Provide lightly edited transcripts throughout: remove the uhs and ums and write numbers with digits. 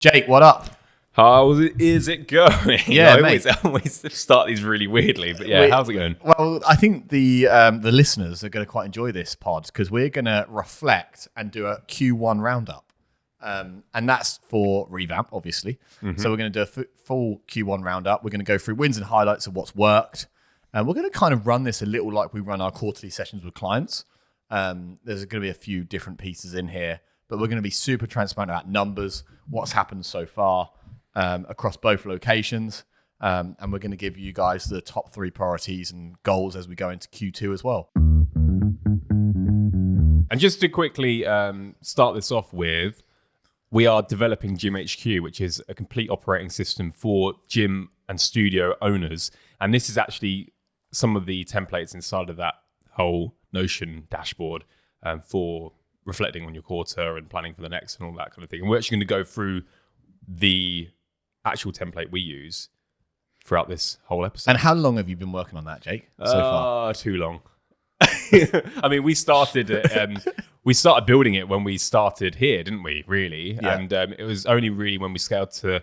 Jake, what up? How is it going? Yeah, I always start these really weirdly, but yeah, how's it going? Well, I think the listeners are going to quite enjoy this pod because we're going to reflect and do a Q1 roundup. And that's for Revamp, obviously. Mm-hmm. So we're going to do a full Q1 roundup. We're going to go through wins and highlights of what's worked. And we're going to kind of run this a little like we run our quarterly sessions with clients. There's going to be a few different pieces in here, but we're going to be super transparent about numbers, what's happened so far across both locations. And we're going to give you guys the top 3 priorities and goals as we go into Q2 as well. And just to quickly start this off with, we are developing Gym HQ, which is a complete operating system for gym and studio owners. And this is actually some of the templates inside of that whole Notion dashboard for reflecting on your quarter and planning for the next and all that kind of thing. And we're actually going to go through the actual template we use throughout this whole episode. And how long have you been working on that, Jake, so far? Too long. I mean, we started building it when we started here, didn't we, really? Yeah. And it was only really when we scaled to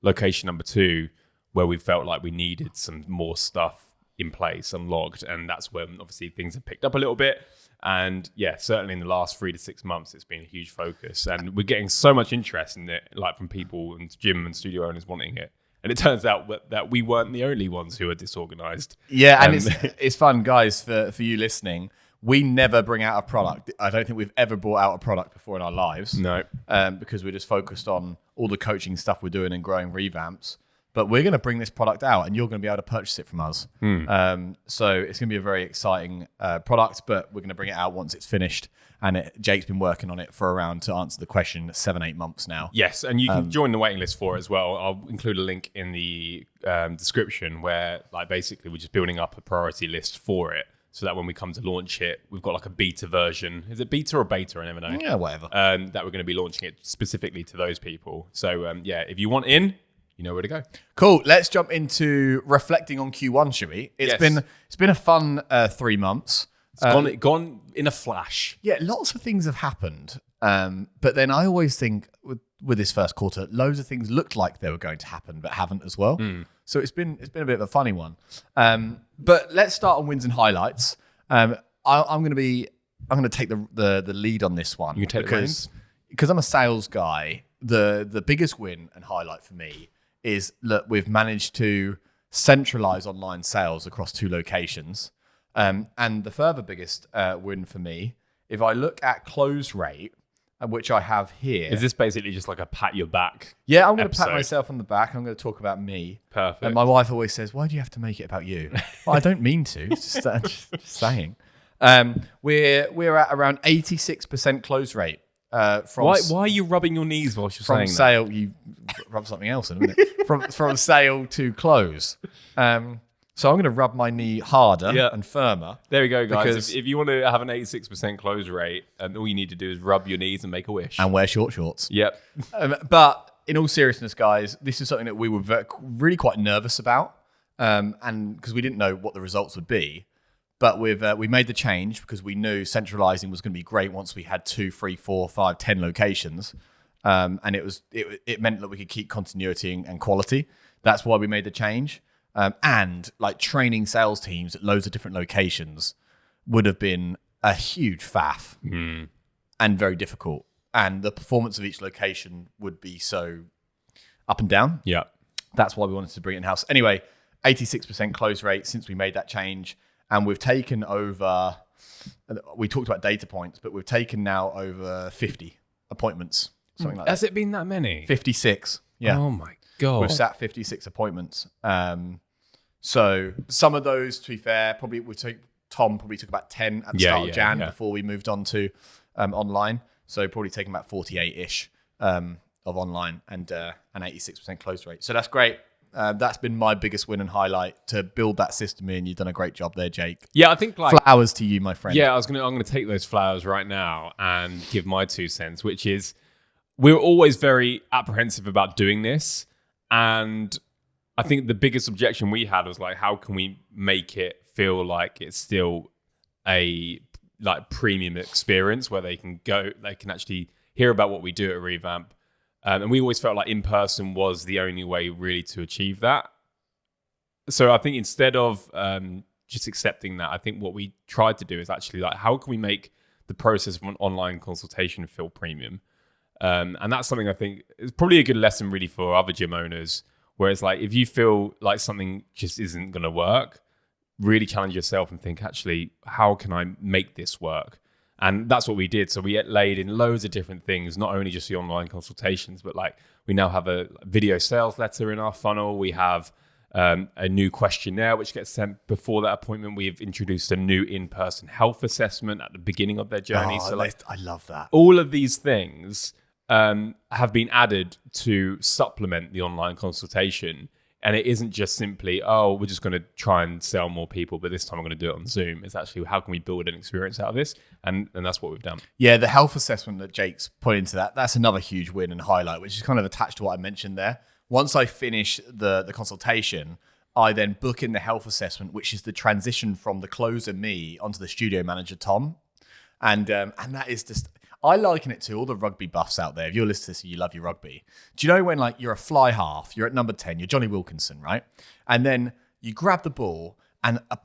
location number 2 where we felt like we needed some more stuff in place and logged. And that's when obviously things have picked up a little bit. And yeah, certainly in the last 3 to 6 months, it's been a huge focus. And we're getting so much interest in it, like from people and gym and studio owners wanting it. And it turns out that we weren't the only ones who are disorganized. Yeah, and it's fun, guys, for you listening. We never bring out a product. I don't think we've ever brought out a product before in our lives. No. Because we're just focused on all the coaching stuff we're doing and growing Revamps. But we're going to bring this product out and you're going to be able to purchase it from us. So it's going to be a very exciting product, but we're going to bring it out once it's finished. And Jake's been working on it for around, to answer the question, 7-8 months now. Yes, and you can join the waiting list for it as well. I'll include a link in the description where like basically we're just building up a priority list for it so that when we come to launch it, we've got like a beta version. Is it beta or beta? I never know. Yeah, whatever. That we're going to be launching it specifically to those people. So yeah, if you want in, you know where to go. Cool. Let's jump into reflecting on Q1, shall we? It's been a fun 3 months. It's gone in a flash. Yeah, lots of things have happened. But then I always think with this first quarter, loads of things looked like they were going to happen, but haven't as well. So it's been a bit of a funny one. But let's start on wins and highlights. I'm going to take the lead on this one. You take because I'm a sales guy. The biggest win and highlight for me is that we've managed to centralize online sales across 2 locations. And the further biggest win for me, if I look at close rate, which I have here. Is this basically just like a pat your back? Yeah, I'm going to pat myself on the back. I'm going to talk about me. Perfect. And my wife always says, why do you have to make it about you? Well, I don't mean to. It's just saying. We're at around 86% close rate. Why are you rubbing your knees while you're saying that? From sale, you rub something else in, isn't it? From sale to close. So I'm going to rub my knee harder and firmer. There we go, guys. If you want to have an 86% close rate, and all you need to do is rub your knees and make a wish. And wear short shorts. Yep. But in all seriousness, guys, this is something that we were really quite nervous about, and because we didn't know what the results would be. But we made the change because we knew centralizing was going to be great once we had 2, 3, 4, 5, 10 locations. And it meant that we could keep continuity and quality. That's why we made the change. And like training sales teams at loads of different locations would have been a huge faff and very difficult. And the performance of each location would be so up and down. Yeah. That's why we wanted to bring it in-house. Anyway, 86% close rate since we made that change. And we've taken over, we talked about data points, but we've taken now over 50 appointments, something like that. Has it been that many? 56, yeah. Oh my God. We've sat 56 appointments. So some of those, to be fair, Tom probably took about 10 at the start of Jan before we moved on to online. So probably taken about 48-ish of online and an 86% close rate. So that's great. That's been my biggest win and highlight, to build that system in. You've done a great job there, Jake. Yeah, I think like flowers to you, my friend. Yeah, I'm gonna take those flowers right now and give my 2 cents, which is we're always very apprehensive about doing this, and I think the biggest objection we had was like, how can we make it feel like it's still a like premium experience where they can actually hear about what we do at Revamp, And we always felt like in person was the only way really to achieve that. So I think instead of just accepting that, I think what we tried to do is actually like, how can we make the process of an online consultation feel premium? And that's something I think is probably a good lesson really for other gym owners, where it's like, if you feel like something just isn't going to work, really challenge yourself and think, actually, how can I make this work? And that's what we did. So we laid in loads of different things, not only just the online consultations, but like we now have a video sales letter in our funnel. We have a new questionnaire which gets sent before that appointment. We've introduced a new in-person health assessment at the beginning of their journey. Oh, so like, I love that. all of these things have been added to supplement the online consultation. And it isn't just simply, oh, we're just going to try and sell more people, but this time I'm going to do it on Zoom. It's actually, how can we build an experience out of this? And that's what we've done. Yeah, the health assessment that Jake's put into that's another huge win and highlight, which is kind of attached to what I mentioned there. Once I finish the consultation, I then book in the health assessment, which is the transition from the closer me onto the studio manager Tom. And that is just, I liken it to all the rugby buffs out there. If you're listening to this, you love your rugby. Do you know when like you're a fly half, you're at number 10, you're Johnny Wilkinson, right? And then you grab the ball and a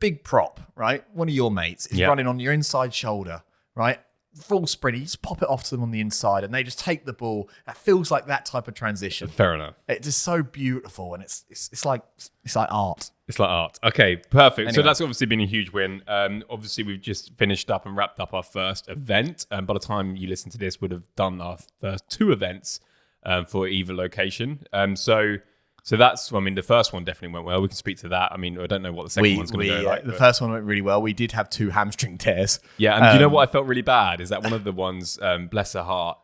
big prop, right? One of your mates is running on your inside shoulder, right? Full sprint, you just pop it off to them on the inside and they just take the ball. That feels like that type of transition. Fair enough. It's just so beautiful and it's like art. It's like art. Okay, perfect. Anyway. So that's obviously been a huge win. Obviously, we've just finished up and wrapped up our first event. By the time you listen to this, would have done our first 2 events for either location. So that's, I mean, the first one definitely went well. We can speak to that. I mean, I don't know what the second one's going to go like. The first one went really well. We did have 2 hamstring tears. Yeah, and do you know what I felt really bad? Is that one of the ones, bless her heart,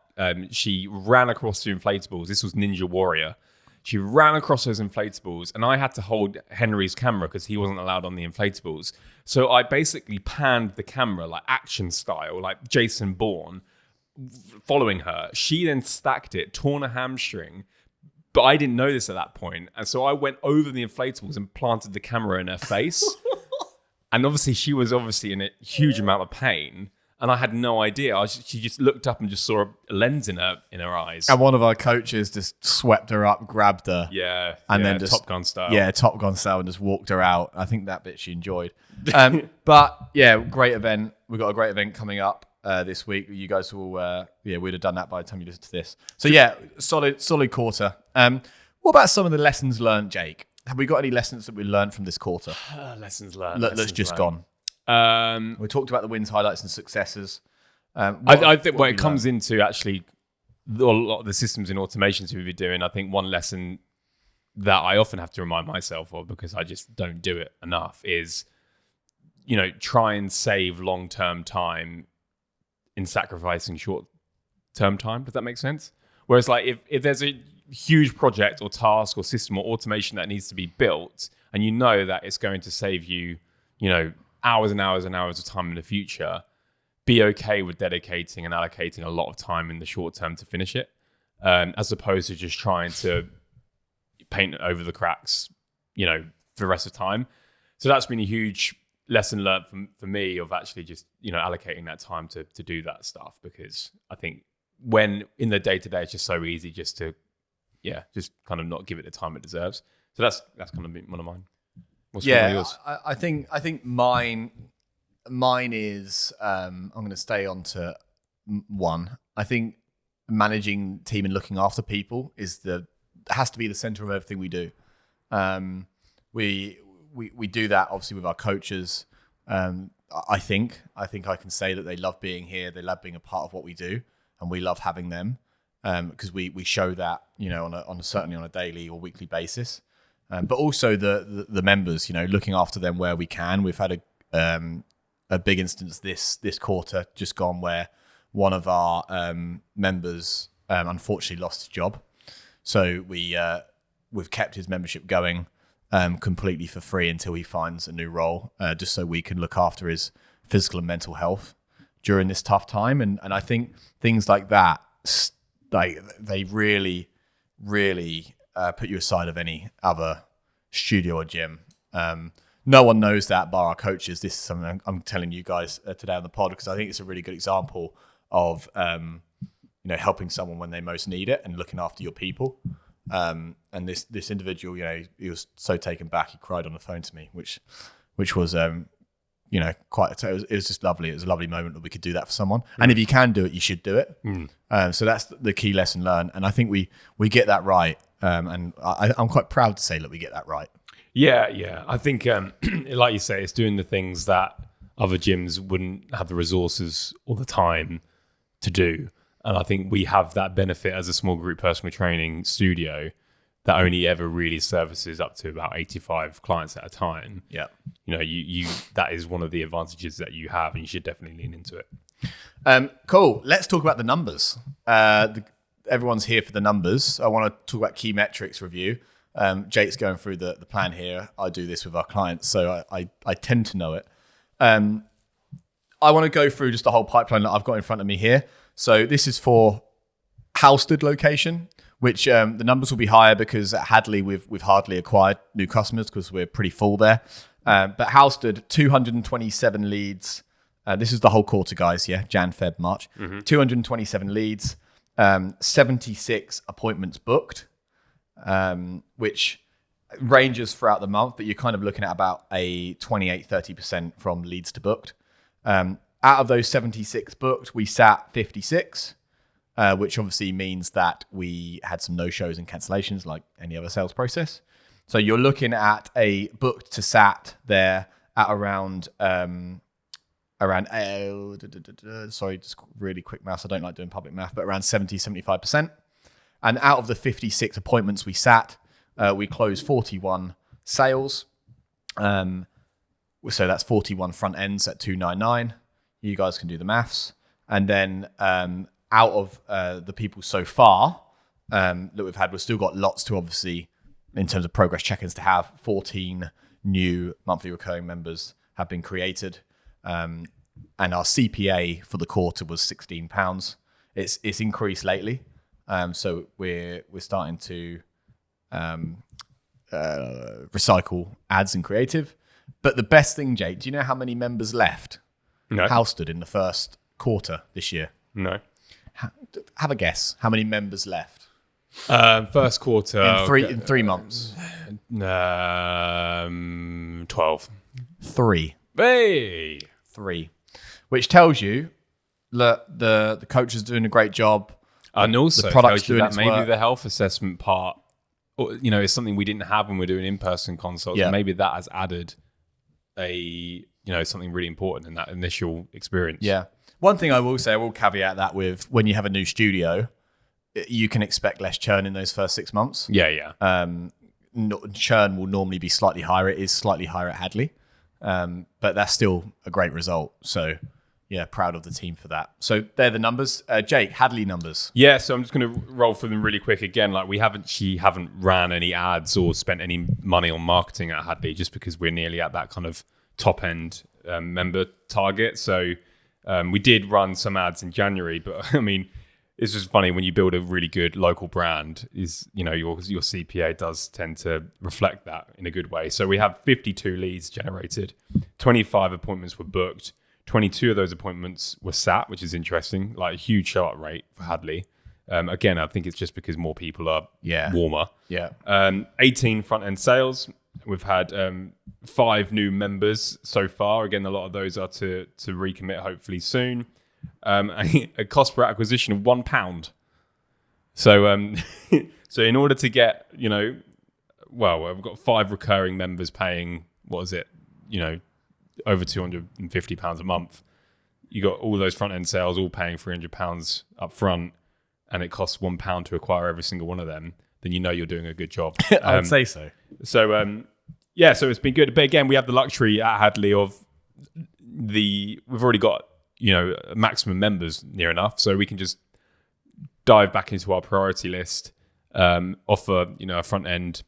she ran across 2 inflatables. This was Ninja Warrior. She ran across those inflatables and I had to hold Henry's camera because he wasn't allowed on the inflatables. So I basically panned the camera like action style, like Jason Bourne, following her. She then stacked it, torn a hamstring, but I didn't know this at that point. And so I went over the inflatables and planted the camera in her face. And obviously she was in a huge amount of pain. And I had no idea. She just looked up and just saw a lens in her eyes. And one of our coaches just swept her up, grabbed her. And then just Top Gun style. Yeah, Top Gun style, and just walked her out. I think that bit she enjoyed. But yeah, great event. We've got a great event coming up this week. You guys will, we'd have done that by the time you listen to this. So yeah, solid quarter. What about some of the lessons learned, Jake? Have we got any lessons that we learned from this quarter? Lessons learned. That's just gone. We talked about the wins, highlights, and successes. I think when it comes into actually a lot of the systems and automations we've been doing, I think one lesson that I often have to remind myself of because I just don't do it enough is, try and save long-term time in sacrificing short-term time. Does that make sense? Whereas like if there's a huge project or task or system or automation that needs to be built and you know that it's going to save you, hours and hours and hours of time in the future, be okay with dedicating and allocating a lot of time in the short term to finish it, as opposed to just trying to paint over the cracks, for the rest of the time. So that's been a huge lesson learned for me of actually just, allocating that time to do that stuff, because I think when in the day-to-day, it's just so easy just to, just kind of not give it the time it deserves. So that's kind of one of mine. What's one of yours? I think mine is I'm going to stay on to one. I think managing team and looking after people has to be the center of everything we do. We do that obviously with our coaches. I think I can say that they love being here. They love being a part of what we do, and we love having them because we show that certainly on a daily or weekly basis. But also the members, looking after them where we can. We've had a big instance this quarter just gone where one of our members unfortunately lost his job. So we've kept his membership going completely for free until he finds a new role, just so we can look after his physical and mental health during this tough time. And I think things like that, they really, really put you aside of any other studio or gym. No one knows that bar our coaches. This is something I'm telling you guys today on the pod because I think it's a really good example of helping someone when they most need it and looking after your people. And this individual, he was so taken back, he cried on the phone to me, which was quite. It was just lovely. It was a lovely moment that we could do that for someone. And if you can do it, you should do it. So that's the key lesson learned. And I think we get that right. And I'm quite proud to say that we get that right. Yeah. I think, like you say, it's doing the things that other gyms wouldn't have the resources all the time to do. And I think we have that benefit as a small group personal training studio that only ever really services up to about 85 clients at a time. Yeah. You that is one of the advantages that you have, and you should definitely lean into it. Cool. Let's talk about the numbers. Everyone's here for the numbers. I want to talk about key metrics review. Jake's going through the plan here. I do this with our clients, so I tend to know it. I want to go through just the whole pipeline that I've got in front of me here. So this is for Halstead location, which the numbers will be higher because at Hadley we've hardly acquired new customers because we're pretty full there. But Halstead, 227 leads. This is the whole quarter, guys. Yeah, Jan, Feb, March. 227 leads, 76 appointments booked, which ranges throughout the month, but you're kind of looking at about a 28-30% from leads to booked. Out of those 76 booked, we sat 56, which obviously means that we had some no-shows and cancellations like any other sales process. So you're looking at a booked to sat there at around sorry, just really quick maths. I don't like doing public math, but around 70-75%. And out of the 56 appointments we sat, we closed 41 sales. So that's 41 front ends at 299. You guys can do the maths. And then out of the people so far that we've had, we've still got lots to obviously, in terms of progress check-ins, to have. 14 new monthly recurring members have been created. And our CPA for the quarter was £16. It's increased lately. So we're starting to recycle ads and creative. But the best thing, Jake, do you know how many members left? No. Halstead in the first quarter this year? No. Have a guess. How many members left? First quarter. In 3 months. 12. 3. Hey! 3. Which tells you that the coach is doing a great job. And also the product's tells you doing that its maybe work. the health assessment part, is something we didn't have when we're doing in-person consults. Yeah. And maybe that has added something really important in that initial experience. Yeah. One thing I will say, I will caveat that with when you have a new studio, you can expect less churn in those first 6 months. Yeah. Churn will normally be slightly higher. It is slightly higher at Hadley, but that's still a great result. So, yeah, proud of the team for that. So they're the numbers. Jake, Hadley numbers. Yeah, so I'm just going to roll through them really quick again. Like we haven't ran any ads or spent any money on marketing at Hadley just because we're nearly at that kind of top end member target. So we did run some ads in January, but I mean, it's just funny when you build a really good local brand is, your CPA does tend to reflect that in a good way. So we have 52 leads generated, 25 appointments were booked, 22 of those appointments were sat, which is interesting, like a huge show-up rate for Hadley. Again, I think it's just because more people are warmer. Yeah. 18 front-end sales. We've had 5 new members so far. Again, a lot of those are to recommit hopefully soon. A cost per acquisition of £1. So so in order to get, we've got 5 recurring members paying, over £250 a month. You got all those front end sales all paying £300 up front, and it costs £1 to acquire every single one of them. Then you're doing a good job. I would say so. So so it's been good. But again, we have the luxury at Hadley of we've already got maximum members near enough, so we can just dive back into our priority list, offer a front end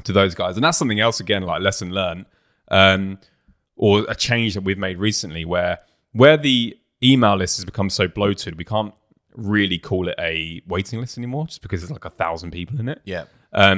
to those guys, and that's something else again, like lesson learned, or a change that we've made recently, where the email list has become so bloated, we can't really call it a waiting list anymore, just because there's like 1,000 people in it. Yeah.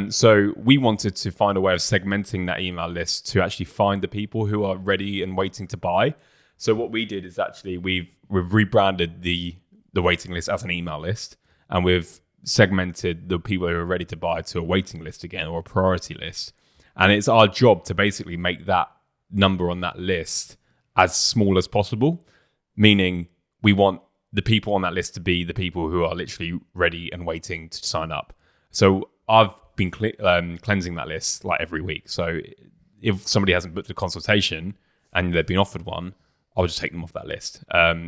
So we wanted to find a way of segmenting that email list to actually find the people who are ready and waiting to buy. So what we did is actually we've rebranded the the waiting list as an email list, and we've segmented the people who are ready to buy to a waiting list again, or a priority list. And it's our job to basically make that number on that list as small as possible, meaning we want the people on that list to be the people who are literally ready and waiting to sign up. So I've been cleansing that list like every week. So if somebody hasn't booked a consultation and they've been offered one, I'll just take them off that list.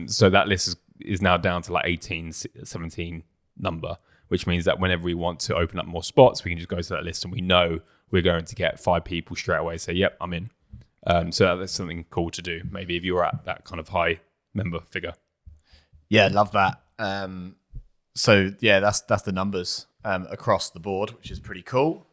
So that list is now down to like 18, 17 number, which means that whenever we want to open up more spots, we can just go to that list and we know we're going to get 5 people straight away say, yep, I'm in. So that's something cool to do. Maybe if you're at that kind of high member figure. Yeah, love that. So yeah, that's the numbers across the board, which is pretty cool.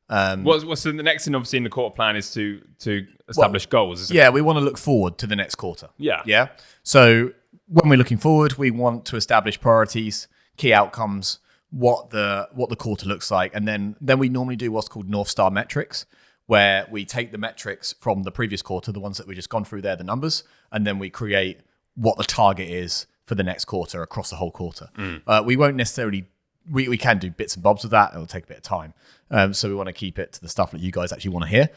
What's the next thing? Obviously, in the quarter plan is to establish goals. Isn't it? We want to look forward to the next quarter. Yeah. So when we're looking forward, we want to establish priorities, key outcomes, what the quarter looks like, and then we normally do what's called North Star metrics, where we take the metrics from the previous quarter, the ones that we just gone through there, the numbers, and then we create what the target is for the next quarter across the whole quarter. We won't necessarily, we can do bits and bobs with that. It'll take a bit of time. So we want to keep it to the stuff that you guys actually want to hear.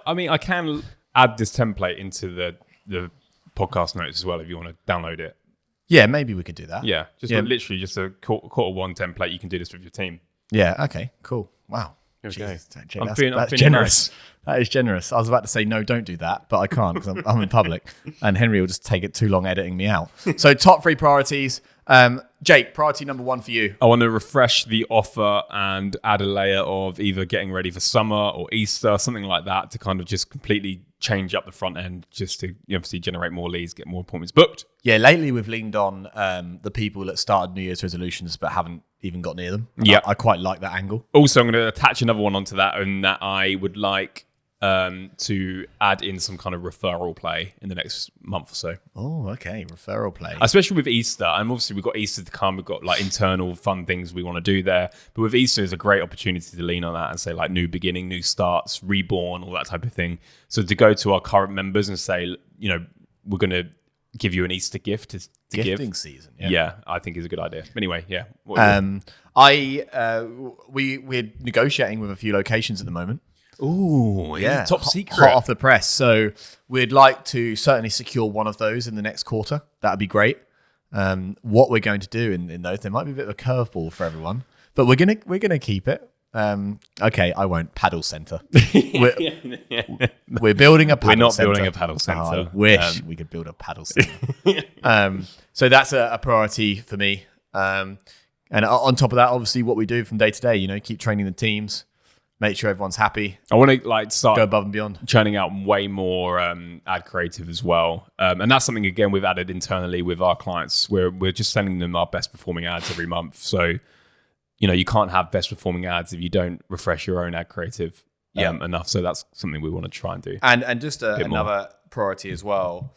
I can add this template into the podcast notes as well if you want to download it. Yeah, maybe we could do that. Yeah, literally just a quarter one template. You can do this with your team. Yeah, okay, cool. Wow. Jesus, that's generous. That is generous. I was about to say, no, don't do that, but I can't because I'm in public and Henry will just take it too long editing me out. So top 3 priorities. Jake, priority number 1 for you. I want to refresh the offer and add a layer of either getting ready for summer or Easter, something like that, to kind of just completely change up the front end, just to obviously generate more leads, get more appointments booked. Yeah, lately we've leaned on the people that started New Year's resolutions but haven't even got near them. Yeah, I quite like that angle. Also, I'm going to attach another one onto that, and that I would like to add in some kind of referral play in the next month or so. Oh, okay. Referral play. Especially with Easter. And obviously we've got Easter to come. We've got like internal fun things we want to do there. But with Easter, it's a great opportunity to lean on that and say like new beginning, new starts, reborn, all that type of thing. So to go to our current members and say, we're going to give you an Easter gift to Gifting give. Season. Yeah, I think is a good idea. Anyway, yeah. We're negotiating with a few locations at the moment. Ooh, yeah. Top secret. Hot off the press. So we'd like to certainly secure one of those in the next quarter. That'd be great. What we're going to do in those, there might be a bit of a curveball for everyone, but we're gonna keep it. Okay, I won't. Paddle center. We're building a paddle center. We're not building a paddle center. I wish we could build a paddle center. So that's a priority for me. And on top of that, obviously what we do from day to day, keep training the teams, make sure everyone's happy. I want to start go above and beyond, churning out way more ad creative as well, and that's something again we've added internally with our clients. We're just sending them our best performing ads every month. So you can't have best performing ads if you don't refresh your own ad creative enough. So that's something we want to try and do. And just another priority as well,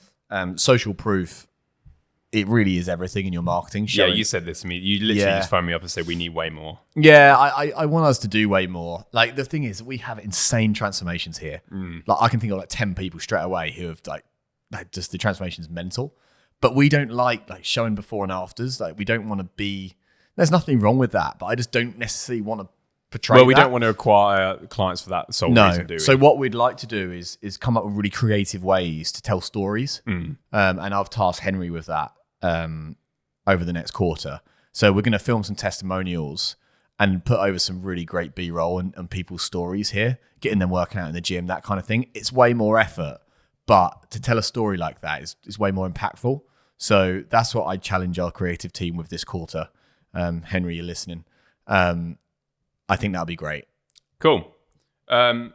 social proof. It really is everything in your marketing. Yeah, you said this to me. You literally just phoned me up and said, we need way more. Yeah, I want us to do way more. Like, the thing is, we have insane transformations here. Like, I can think of 10 people straight away who have like just the transformation's mental. But we don't like showing before and afters. Like, we don't want to be, there's nothing wrong with that, but I just don't necessarily want to portray we don't want to acquire clients for that sole reason, do we? So what we'd like to do is come up with really creative ways to tell stories. And I've tasked Henry with that over the next quarter. So we're going to film some testimonials and put over some really great B-roll and people's stories here, getting them working out in the gym, that kind of thing. It's way more effort, but to tell a story like that is way more impactful. So that's what I challenge our creative team with this quarter. Henry, you're listening. I think that'll be great. Cool. Well,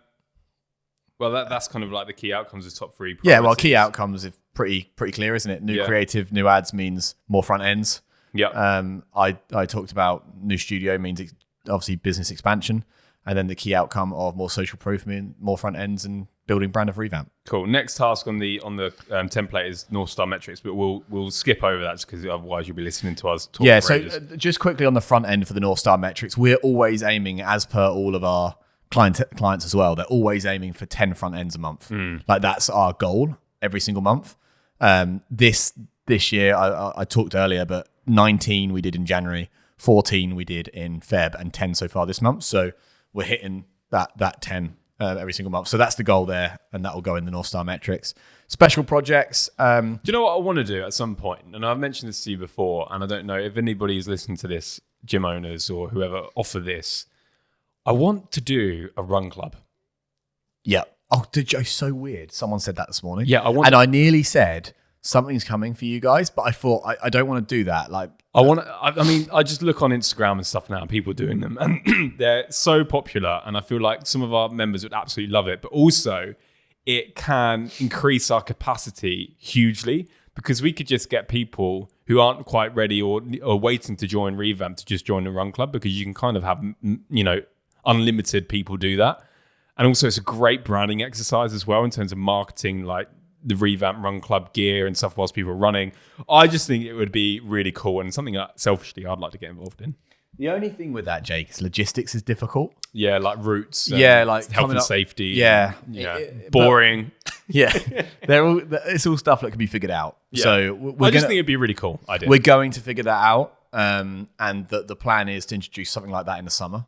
that's kind of like the key outcomes of top 3 priorities. Yeah, well, key outcomes is pretty clear, isn't it? New creative, new ads means more front ends. Yeah. I talked about new studio means obviously business expansion, and then the key outcome of more social proof means more front ends and building brand of revamp. Cool. Next task on the template is North Star metrics, but we'll skip over that because otherwise you'll be listening to us talk. Yeah. So just quickly on the front end for the North Star metrics, we're always aiming, as per all of our clients as well, they're always aiming for 10 front ends a month. Like, that's our goal every single month. This year, I talked earlier, but 19 we did in January, 14 we did in Feb, and 10 so far this month. So we're hitting that 10 every single month. So that's the goal there, and that will go in the North Star metrics. Special projects. Do you know what I want to do at some point? And I've mentioned this to you before, and I don't know if anybody's listening to this, gym owners or whoever offer this. I want to do a run club. Yeah. Oh, it's so weird. Someone said that this morning. Yeah, and I nearly said something's coming for you guys, but I thought I don't want to do that. Like, I just look on Instagram and stuff now, and people doing them, and they're so popular. And I feel like some of our members would absolutely love it, but also it can increase our capacity hugely, because we could just get people who aren't quite ready or waiting to join Revamp to just join the run club, because you can kind of have, unlimited people do that. And also it's a great branding exercise as well in terms of marketing, like the Revamp Run Club gear and stuff whilst people are running. I just think it would be really cool, and something that selfishly I'd like to get involved in. The only thing with that, Jake, is logistics is difficult. Yeah, like routes. Like health and safety. Yeah. Boring. Yeah. It's all stuff that can be figured out. Yeah. So I just think it'd be a really cool idea. We're going to figure that out. And the plan is to introduce something like that in the summer,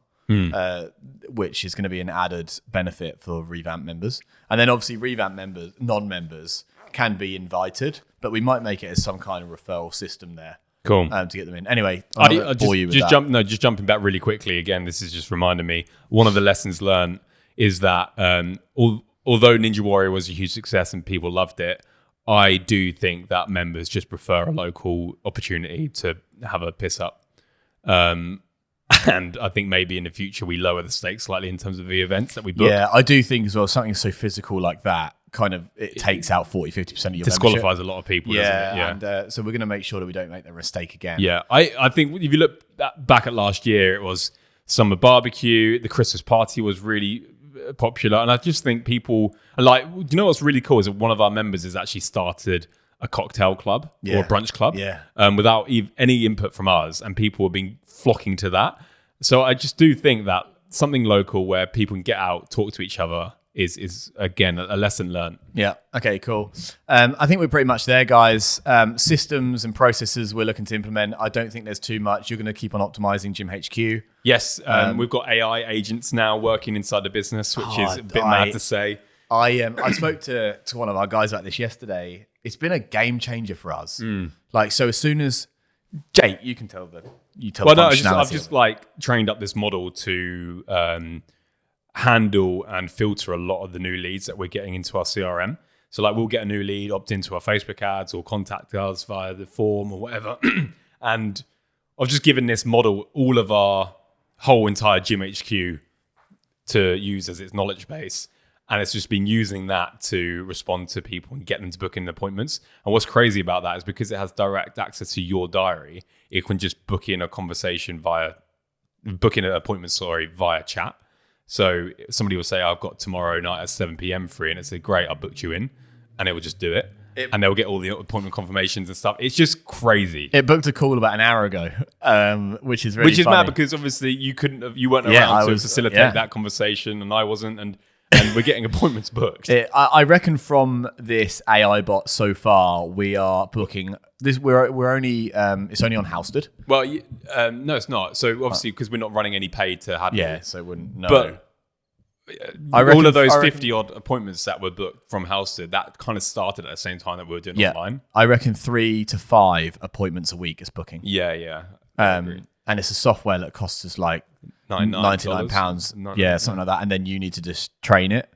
which is going to be an added benefit for Revamp members. And then obviously Revamp members, non-members can be invited, but we might make it as some kind of referral system there. Cool. To get them in. Anyway, I'll bore you with that. Just jumping back really quickly. Again, this is just reminding me. One of the lessons learned is that although Ninja Warrior was a huge success and people loved it, I do think that members just prefer a local opportunity to have a piss up. And I think maybe in the future we lower the stakes slightly in terms of the events that we book. Yeah, I do think as well, something so physical like that kind of it takes out 40-50% of your disqualifies membership. a lot of people, yeah, doesn't it? And so we're going to make sure that we don't make that mistake again. Yeah, I think if you look back at last year, it was summer barbecue, the Christmas party was really popular, and I just think people are like, you know what's really cool is that one of our members has actually started a cocktail club or a brunch club without any input from us, and people have been flocking to that. So I just do think that something local where people can get out, talk to each other is again a lesson learned. Yeah. Okay, cool. I think we're pretty much there, guys. Systems and processes we're looking to implement. I don't think there's too much. You're going to keep on optimizing Gym HQ. Yes. We've got AI agents now working inside the business, which is a bit mad to say. I spoke to one of our guys about this yesterday. It's been a game changer for us. Like, so as soon as Jake, you can tell the I've just like trained up this model to handle and filter a lot of the new leads that we're getting into our CRM. So like we'll get a new lead, opt into our Facebook ads or contact us via the form or whatever. And I've just given this model all of our whole entire Gym HQ to use as its knowledge base. And it's just been using that to respond to people and get them to book in appointments. And what's crazy about that is because it has direct access to your diary, it can just book in an appointment, via chat. So somebody will say, I've got tomorrow night at 7 p.m. free. And it's say, great, I'll book you in. And it will just do it. And they'll get all the appointment confirmations and stuff. It's just crazy. It booked a call about an hour ago, which is really funny. Mad because obviously you weren't around to facilitate that conversation, and I wasn't. And we're getting appointments booked. I reckon from this AI bot so far, we are booking this. We're only it's only on Housted. Well, no, it's not. So obviously, because we're not running any paid to have. Yeah, so it wouldn't. No. But all of those 50 odd appointments that were booked from Housted, that kind of started at the same time that we were doing online. I reckon 3 to 5 appointments a week is booking. Yeah. And it's a software that costs us like £99. Yeah, something like that. And then you need to just train it.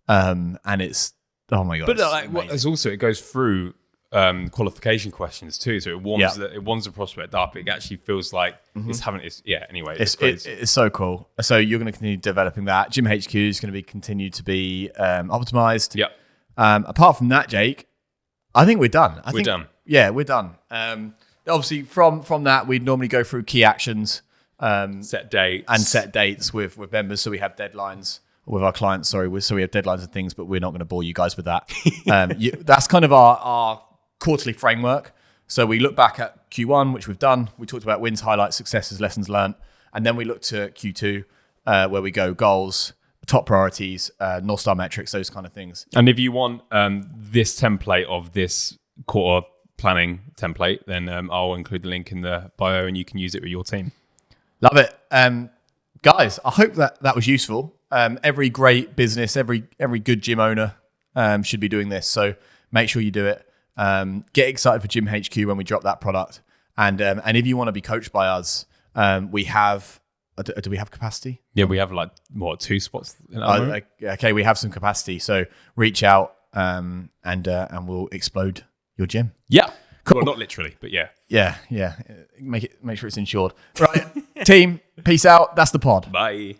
And it's, oh my God. But it goes through qualification questions too. So it warms the prospect up. It actually feels like anyway. It's so cool. So you're going to continue developing that. Gym HQ is going to continue to be optimized. Yep. Apart from that, Jake, I think we're done. We're done. Yeah, we're done. Obviously, from that, we'd normally go through key actions. Set dates with members, so we have deadlines with our clients. So we have deadlines and things, but we're not going to bore you guys with that. That's kind of our quarterly framework. So we look back at Q1, which we've done. We talked about wins, highlights, successes, lessons learned, and then we look to Q2, where we go goals, top priorities, North Star metrics, those kind of things. And if you want this template of this quarter planning template, then I'll include the link in the bio and you can use it with your team. Love it. Guys, I hope that was useful. Every great business, every good gym owner should be doing this. So make sure you do it. Get excited for Gym HQ when we drop that product. And if you want to be coached by us, we have. Do we have capacity? Yeah, we have 2 spots in our room? Okay, we have some capacity. So reach out and we'll explode your gym. Yeah. Cool. Well, not literally, but yeah. Yeah. Make sure it's insured. Right, team. Peace out. That's the pod. Bye.